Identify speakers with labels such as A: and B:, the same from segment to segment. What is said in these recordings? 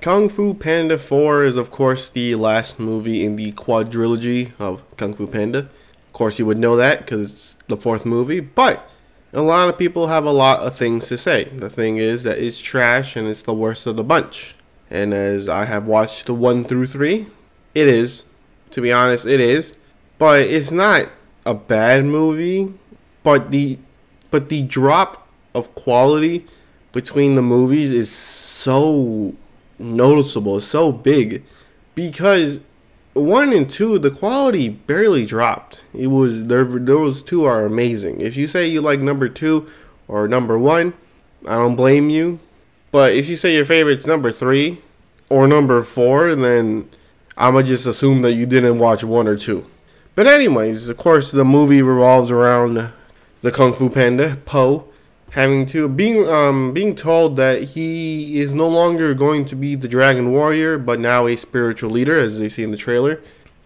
A: Kung Fu Panda 4 is of course the last movie in the quadrilogy of Kung Fu Panda. Of course you would know that because it's the fourth movie, but a lot of people have a lot of things to say. The thing is that it's trash and it's the worst of the bunch. And as I have watched the 1 through 3, it is. To be honest, it is. But it's not a bad movie, but the drop of quality between the movies is so noticeable, so big, because 1 and 2 the quality barely dropped. It was those two are amazing. If you say you like number 2 or number 1, I don't blame you. But if you say your favorite's number 3 or number 4, then I'ma just assume that you didn't watch 1 or 2. But anyways, of course the movie revolves around the Kung Fu Panda, Po, having to being told that he is no longer going to be the Dragon Warrior, but now a spiritual leader, as they see in the trailer,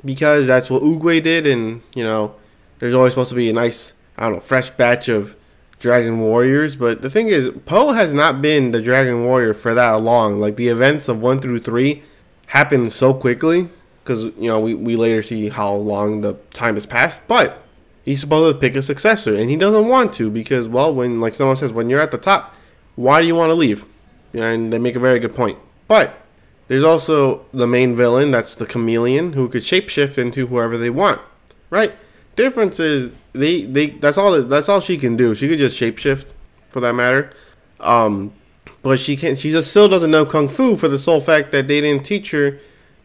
A: because that's what Oogway did. And you know, there's always supposed to be a nice, I don't know, fresh batch of Dragon Warriors. But the thing is, Po has not been the Dragon Warrior for that long. Like, the events of 1 through 3 happened so quickly, because you know we later see how long the time has passed, but he's supposed to pick a successor, and he doesn't want to because, well, when, like someone says, when you're at the top, why do you want to leave? And they make a very good point. But there's also the main villain, that's the chameleon, who could shapeshift into whoever they want, right? Difference is that's all she can do. She could just shapeshift, for that matter. But she just still doesn't know kung fu for the sole fact that they didn't teach her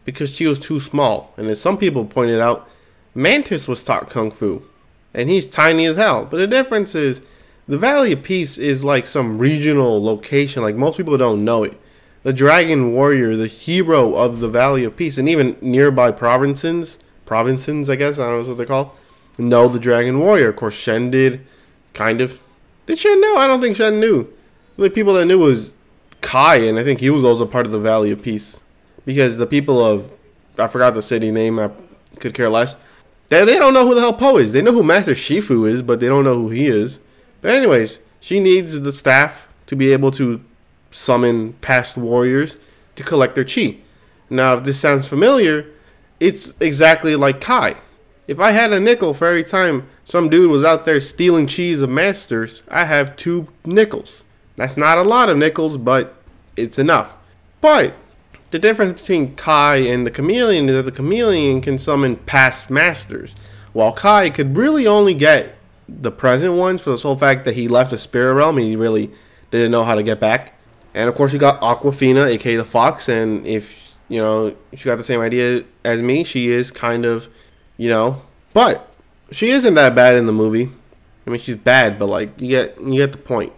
A: because she was too small. And as some people pointed out, Mantis was taught kung fu, and he's tiny as hell. But the difference is, the Valley of Peace is like some regional location. Like, most people don't know it. The Dragon Warrior, the hero of the Valley of Peace, and even nearby provinces, I guess, I don't know what they're called, know the Dragon Warrior. Of course, Shen did, kind of. Did Shen know? I don't think Shen knew. The only people that knew was Kai, and I think he was also part of the Valley of Peace. Because the people of, I forgot the city name, I could care less. They don't know who the hell Po is. They know who Master Shifu is, but they don't know who he is. But anyways, she needs the staff to be able to summon past warriors to collect their chi. Now, if this sounds familiar, it's exactly like Kai. If I had a nickel for every time some dude was out there stealing cheese of masters, I have 2 nickels. That's not a lot of nickels, but it's enough. But the difference between Kai and the chameleon is that the chameleon can summon past masters, while Kai could really only get the present ones for the sole fact that he left the spirit realm and he really didn't know how to get back. And of course you got Aquafina, aka the Fox, and if you know she got the same idea as me, she is kind of, you know, but she isn't that bad in the movie. I mean, she's bad, but like you get the point.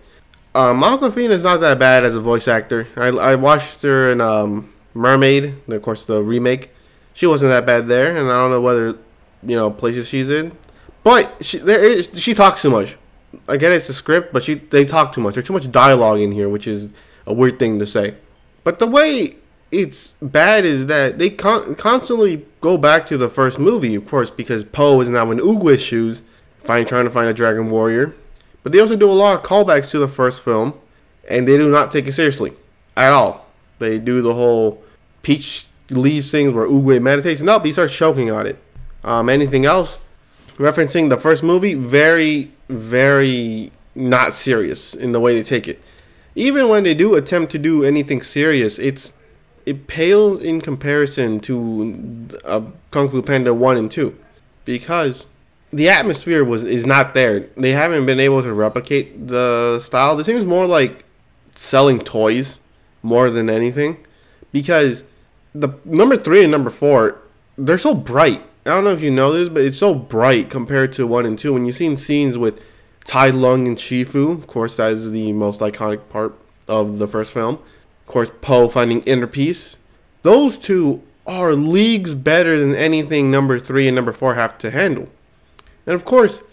A: Aquafina is not that bad as a voice actor. I watched her in Mermaid, of course the remake. She wasn't that bad there, and I don't know whether, you know, places she's in, but she talks too much. I get it's the script, but they talk too much. There's too much dialogue in here, which is a weird thing to say. But the way it's bad is that they constantly go back to the first movie, of course, because Po is now in Oogway's shoes, trying to find a Dragon Warrior. But they also do a lot of callbacks to the first film, and they do not take it seriously at all. They do the whole Peach leaves things where Oogway meditates. Nope, he starts choking on it. Anything else referencing the first movie, very, very not serious in the way they take it. Even when they do attempt to do anything serious, it pales in comparison to Kung Fu Panda 1 and 2, because the atmosphere is not there. They haven't been able to replicate the style. It seems more like selling toys more than anything, because the number 3 and number 4, they're so bright. I don't know if you know this, but it's so bright compared to 1 and 2. When you've seen scenes with Tai Lung and Shifu, of course that is the most iconic part of the first film. Of course, Po finding inner peace. Those two are leagues better than anything number 3 and number 4 have to handle. And of course,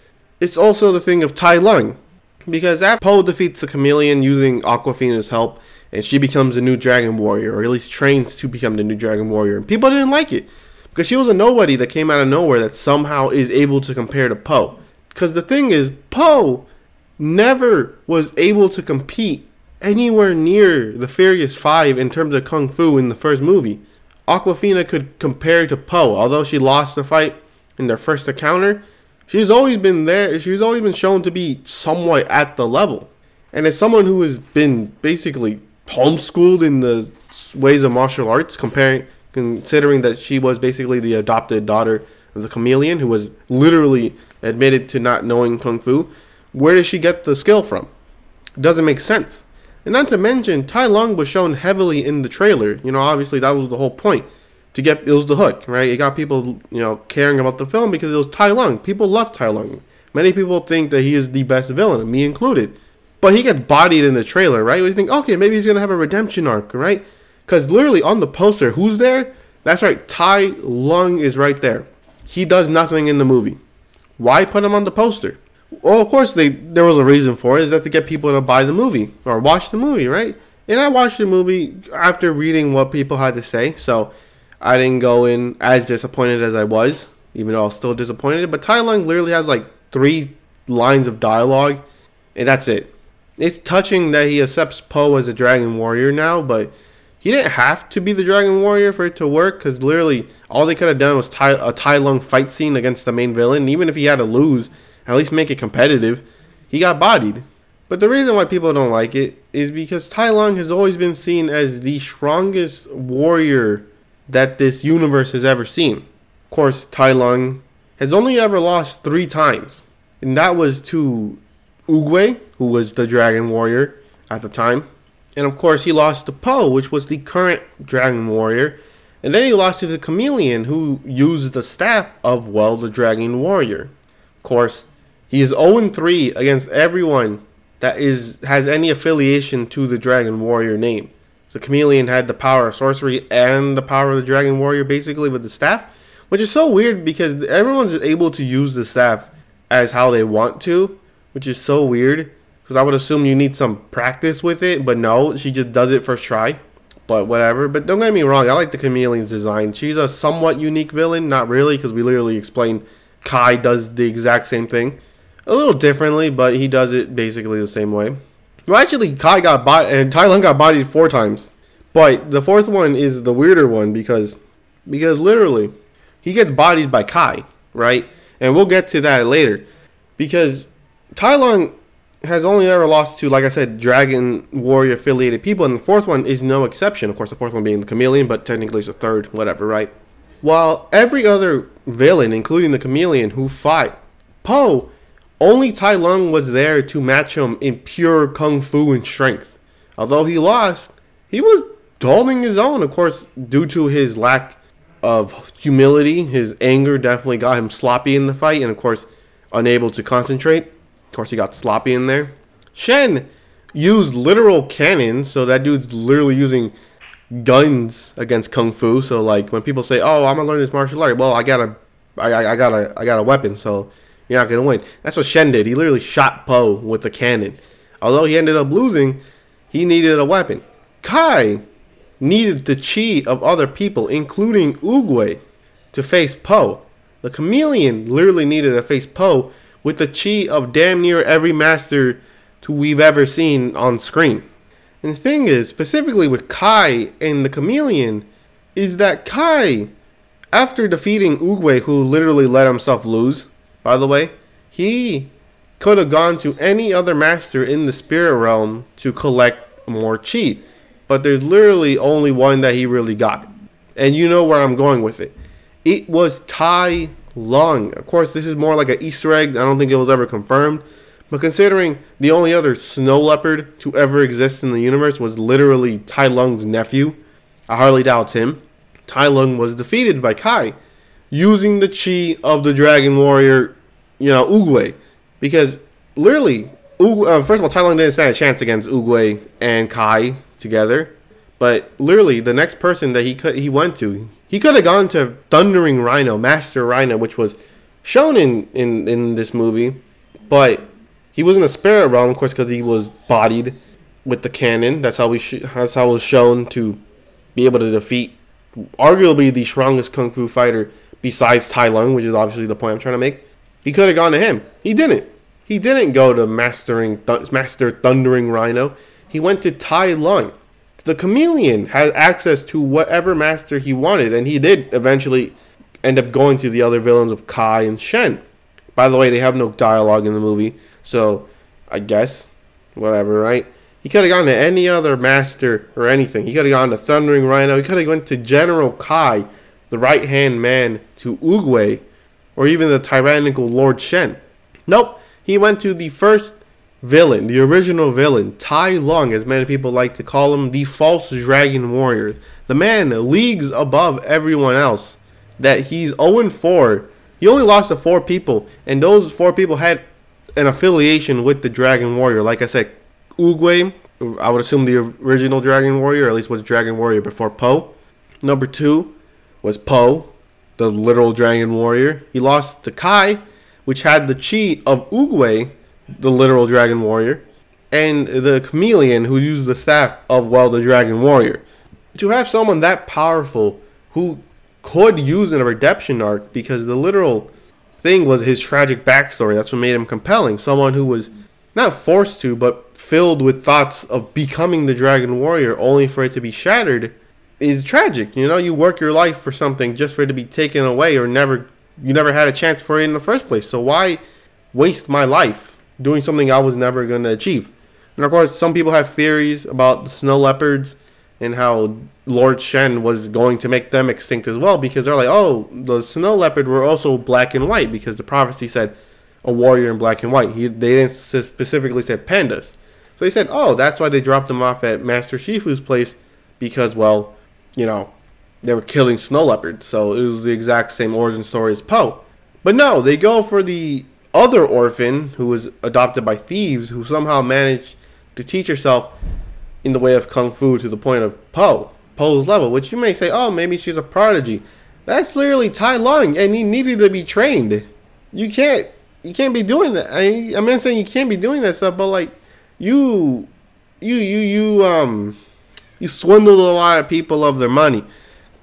A: it's also the thing of Tai Lung, because after Po defeats the chameleon using Aquafina's help, and she becomes a new Dragon Warrior, or at least trains to become the new Dragon Warrior, and people didn't like it, because she was a nobody that came out of nowhere that somehow is able to compare to Po. Because the thing is, Po never was able to compete anywhere near the Furious Five in terms of kung fu in the first movie. Awkwafina could compare to Po, although she lost the fight in their first encounter. She's always been there. She's always been shown to be somewhat at the level. And as someone who has been basically homeschooled in the ways of martial arts, considering that she was basically the adopted daughter of the chameleon, who was literally admitted to not knowing kung fu, where does she get the skill from? It doesn't make sense. And not to mention, Tai Lung was shown heavily in the trailer. You know, obviously that was the whole point. It was the hook, right? It got people, caring about the film because it was Tai Lung. People love Tai Lung. Many people think that he is the best villain, me included. But he gets bodied in the trailer, right? We think, okay, maybe he's going to have a redemption arc, right? Because literally on the poster, who's there? That's right, Tai Lung is right there. He does nothing in the movie. Why put him on the poster? Well, of course, there was a reason for it, is that to get people to buy the movie or watch the movie, right? And I watched the movie after reading what people had to say, so I didn't go in as disappointed as I was, even though I was still disappointed. But Tai Lung literally has like 3 lines of dialogue, and that's it. It's touching that he accepts Po as a Dragon Warrior now, but he didn't have to be the Dragon Warrior for it to work, because literally all they could have done was a Tai Lung fight scene against the main villain. And even if he had to lose, at least make it competitive. He got bodied. But the reason why people don't like it is because Tai Lung has always been seen as the strongest warrior that this universe has ever seen. Of course, Tai Lung has only ever lost 3 times. And that was to Oogway, who was the Dragon Warrior at the time. And of course, he lost to Po, which was the current Dragon Warrior. And then he lost to the Chameleon, who used the staff of, well, the Dragon Warrior. Of course, he is 0-3 against everyone that has any affiliation to the Dragon Warrior name. So Chameleon had the power of sorcery and the power of the Dragon Warrior basically with the staff, which is so weird because everyone's able to use the staff as how they want to, which is so weird because I would assume you need some practice with it, but no, she just does it first try. But whatever. But don't get me wrong, I like the Chameleon's design. She's a somewhat unique villain, not really, because we literally explained Kai does the exact same thing. A little differently, but he does it basically the same way. Well, actually, Kai got bodied, and Tai Lung got bodied 4 times. But the 4th one is the weirder one because literally, he gets bodied by Kai, right? And we'll get to that later. Because Tai Lung has only ever lost to, like I said, Dragon Warrior affiliated people, and the 4th one is no exception. Of course, the 4th one being the Chameleon, but technically it's the 3rd, whatever, right? While every other villain, including the Chameleon who fought Po, only Tai Lung was there to match him in pure kung fu and strength. Although he lost, he was holding his own. Of course, due to his lack of humility, his anger definitely got him sloppy in the fight, and of course, unable to concentrate. Of course, he got sloppy in there. Shen used literal cannons, so that dude's literally using guns against kung fu. So like when people say, "Oh, I'm gonna learn this martial art," well, I got a weapon, so you're not gonna win. That's what Shen did. He literally shot Po with a cannon. Although he ended up losing, he needed a weapon. Kai needed the chi of other people, including Oogway, to face Po. The Chameleon literally needed to face Po with the chi of damn near every master we've ever seen on screen. And the thing is, specifically with Kai and the Chameleon, is that Kai, after defeating Oogway, who literally let himself lose, by the way, he could have gone to any other master in the spirit realm to collect more chi. But there's literally only one that he really got. And you know where I'm going with it. It was Tai Lung. Of course, this is more like an Easter egg. I don't think it was ever confirmed. But considering the only other snow leopard to ever exist in the universe was literally Tai Lung's nephew, I hardly doubt him. Tai Lung was defeated by Kai using the chi of the Dragon Warrior, Oogway. Because literally, first of all, Tai Lung didn't stand a chance against Oogway and Kai together. But literally, the next person that he went to, he could have gone to Thundering Rhino, Master Rhino, which was shown in this movie. But he was in the spirit realm, of course, because he was bodied with the cannon. That's how it was shown to be able to defeat arguably the strongest kung fu fighter besides Tai Lung, which is obviously the point I'm trying to make. He could have gone to him. He didn't. He didn't go to Master Thundering Rhino. he went to Tai Lung. The chameleon had access to whatever master he wanted, and he did eventually end up going to the other villains of Kai and Shen. By the way, they have no dialogue in the movie, so I guess, whatever, right? He could have gone to any other master or anything. He could have gone to Thundering Rhino. He could have went to General Kai, the right-hand man to Oogway, or even the tyrannical Lord Shen. Nope, he went to the first villain, the original villain, Tai Lung, as many people like to call him, the false dragon warrior. The man leagues above everyone else. That he's 0-4. He only lost to 4 people, and those 4 people had an affiliation with the dragon warrior. Like I said, Oogway, I would assume the original dragon warrior, or at least was dragon warrior before Po. Number 2 was Po, the literal dragon warrior. He lost to Kai, which had the chi of Oogway, the literal dragon warrior, and the chameleon who used the staff of, well, the dragon warrior. To have someone that powerful who could use in a redemption arc, because the literal thing was his tragic backstory. That's what made him compelling. Someone who was not forced to, but filled with thoughts of becoming the dragon warrior, only for it to be shattered, is tragic. You know, you work your life for something just for it to be taken away, or you never had a chance for it in the first place. So why waste my life doing something I was never going to achieve? And of course, some people have theories about the snow leopards and how Lord Shen was going to make them extinct as well, because they're like, oh, the snow leopard were also black and white, because the prophecy said a warrior in black and white. They didn't specifically say pandas. So they said, oh, that's why they dropped them off at Master Shifu's place, because, well, you know, they were killing snow leopards. So it was the exact same origin story as Po. But no, they go for the other orphan who was adopted by thieves, who somehow managed to teach herself in the way of kung fu to the point of Po's level, which you may say, oh, maybe she's a prodigy. That's literally Tai Lung, and he needed to be trained. You can't be doing that. I'm not saying you can't be doing that stuff, but like you swindled a lot of people of their money.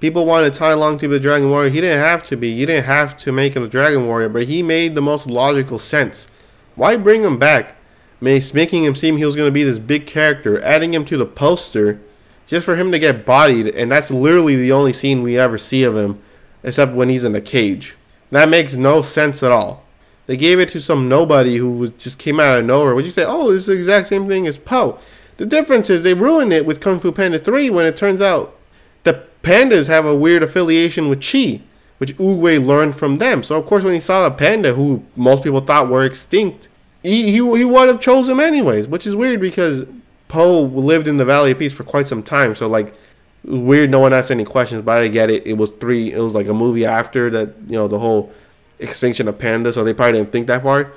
A: People wanted Tai Lung to be the Dragon Warrior. He didn't have to be. You didn't have to make him a Dragon Warrior, but he made the most logical sense. Why bring him back? Making him seem he was going to be this big character, adding him to the poster, just for him to get bodied, and that's literally the only scene we ever see of him, except when he's in a cage. That makes no sense at all. They gave it to some nobody who just came out of nowhere. Would you say, oh, it's the exact same thing as Po? The difference is they ruined it with Kung Fu Panda 3 when it turns out the pandas have a weird affiliation with Chi, which Oogway learned from them. So, of course, when he saw the panda, who most people thought were extinct, he would have chosen him anyways, which is weird because Po lived in the Valley of Peace for quite some time. So, like, weird no one asked any questions, but I get it. It was like a movie after that, you know, the whole extinction of pandas, so they probably didn't think that far.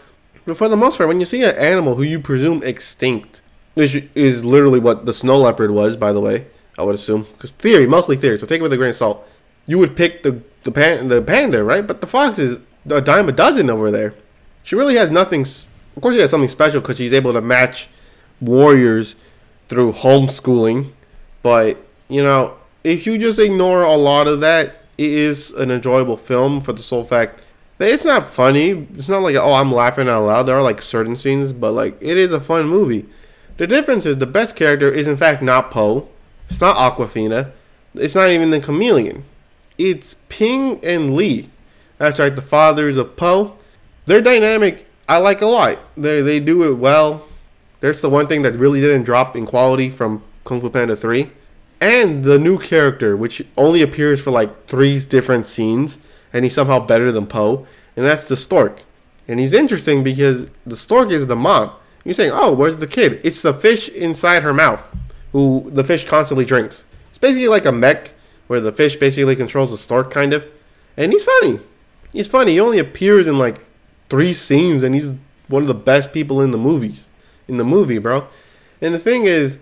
A: But for the most part, when you see an animal who you presume extinct, which is literally what the snow leopard was, by the way, I would assume, because mostly theory, so take it with a grain of salt. You would pick the panda, right? But the fox is a dime a dozen over there. She really has nothing. Of course, she has something special because she's able to match warriors through homeschooling. But, you know, if you just ignore a lot of that, it is an enjoyable film for the sole fact that it's not funny. It's not like, oh, I'm laughing out loud. There are, like, certain scenes, but, like, it is a fun movie. The difference is the best character is, in fact, not Po. It's not Aquafina. It's not even the chameleon. It's Ping and Lee. That's right, the fathers of Po. Their dynamic, I like a lot. They do it well. That's the one thing that really didn't drop in quality from Kung Fu Panda 3. And the new character, which only appears for like 3 different scenes, and he's somehow better than Po, and that's the stork. And he's interesting because the stork is the mom. You're saying, oh, where's the kid? It's the fish inside her mouth, who the fish constantly drinks. It's basically like a mech, where the fish basically controls the stork, kind of. And he's funny. He's funny. He only appears in like 3 scenes, and he's one of the best people in the movie, bro. And the thing is,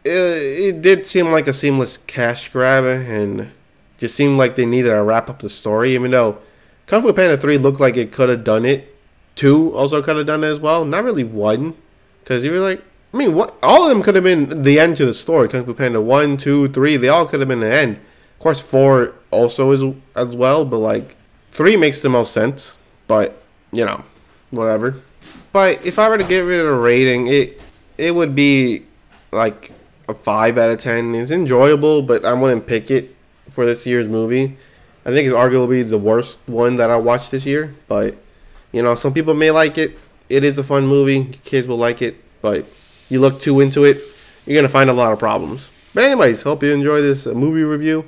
A: it did seem like a seamless cash grab, and just seemed like they needed to wrap up the story, even though Kung Fu Panda 3 looked like it could have done it. 2 also could have done it as well. Not really 1, because you were like, I mean, all of them could have been the end to the story. Kung Fu Panda 1, 2, 3, they all could have been the end. Of course, 4 also is as well, but like 3 makes the most sense. But, you know, whatever. But if I were to give it a rating, it would be like a 5 out of 10. It's enjoyable, but I wouldn't pick it for this year's movie. I think it's arguably the worst one that I watched this year. But, you know, some people may like it. It is a fun movie. Kids will like it. But you look too into it, you're going to find a lot of problems. But anyways, hope you enjoy this movie review.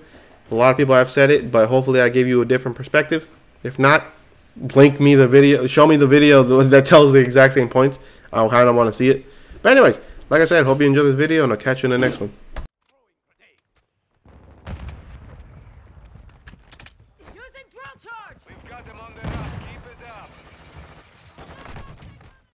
A: A lot of people have said it, but hopefully I gave you a different perspective. If not, link me the video. Show me the video that tells the exact same points. I kind of want to see it. But anyways, like I said, hope you enjoy this video, and I'll catch you in the next one.